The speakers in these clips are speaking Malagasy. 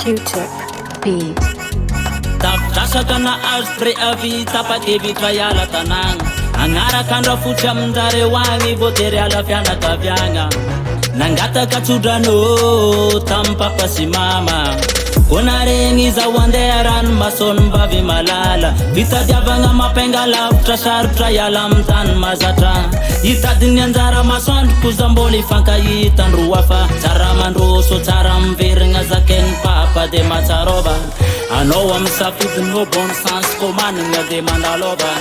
Q-Tip Beat. Tafdrasaka na azo préavis tapa-kevitra iala tanagna agnaraka andrafotsy aminjareo agny voatery ala fianakaviagna nangataka tsodrano tamy papa sy mama kona regny zaho andeha ranomasony mbavy malala vitadiavagna mapenga lavitra sarotra iala amy tany mazatra hitadiny anjara masoandroko za mbola ifankahitandroa fa tsara mandroso tsara miverigna zakeny papa de matsarova anao amy safidinô bon sens ko manigna de mandalova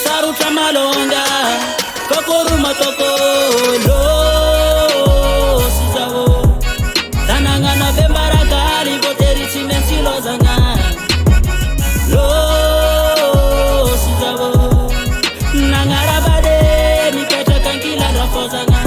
sarotra malonga kokoro matokolo sy zao tanagna be mbarakaly votery tsy maintsy lozagna lo sy zao nagnarabade mipetraka ankilandrafozagna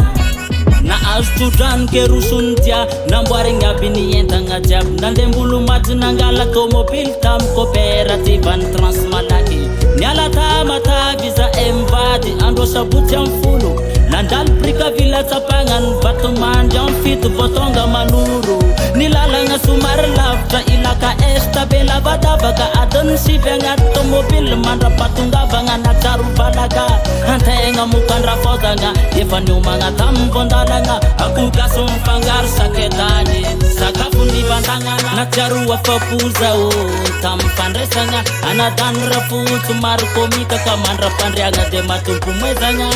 na azo tsodrano ke rosony tia namboarigny aby ny entagna jiaby nandembolo maty nangala tomobily tamy coopérative any transmalaky niala tamatavy za mivady andro sabotsy amy folo nandalo brika vila tsapagna ny vatomandry amy fito votonga manoro nilalagna somary lavitra ilaka esta be lavadavaka adiny sivy agnaty tomobily mandrapatongavagna na tsaro valaka antegna mokandrafozagna efa niomagna tamy vondalagna akogaso mifangaro saketany sakafo nivandagnana na tsiaroa fapozao tamy fandraisagna anadany rafotso maro komika ka mandrapandriagna de matompo moezagna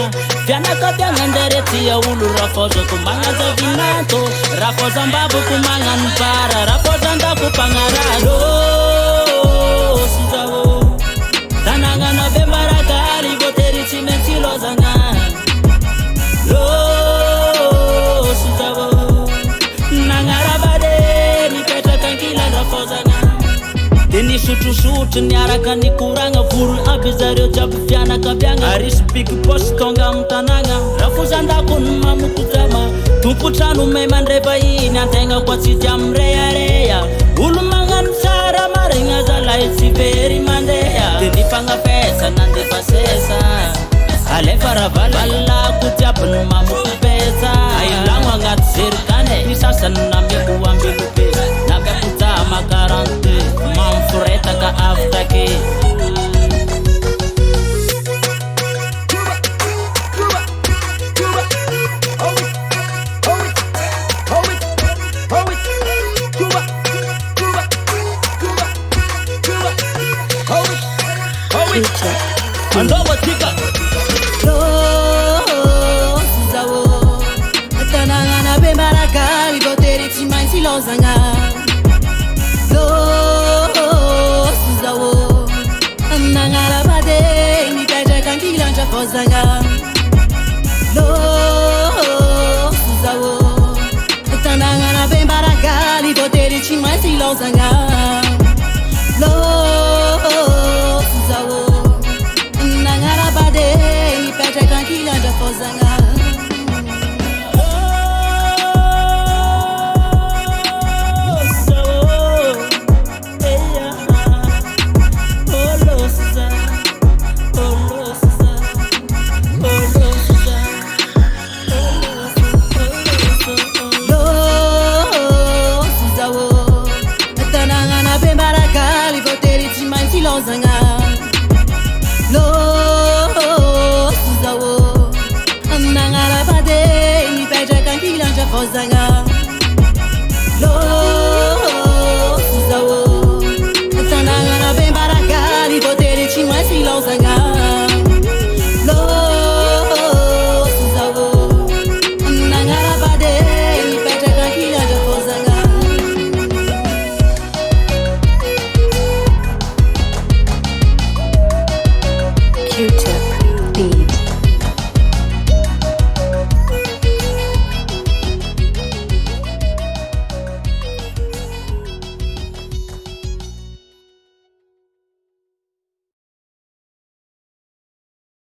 fianakaviagna nderetia olo rafozako magnazavinanto rafozambavoko magnano bara rafozandako pagnarano sy zao tanagnana be mbarakaly votery tsy maintsy lozagna lo sy zao nagnarabade mipetraka ankilandrafozagna de nisotrosotro niaraka nikoragna voro aby zareo jiaby fianakaviagna arisy big boss tonga amy tanagna rafozandako ny mamokojama tompotrano may mandray vahiny antegna koa tsy tia mireareya olo magnano tsara marigna zalahy tsy very mandeha de nifagnafesa nandefa sesa alefa ravalako jiaby ny mamokopetsa ailagno agnaty zerikane ny sasany nameko ambelobe namekojama 42 mamforetaka avitake andova tika lo sy zao tanagna be mbarakaly votery tsy maintsy lozagna lo sy zao nagnarabade mipetraka ankilandrafozagna lo sy zao tanagna be mbarakaly votery tsy maintsy lozagna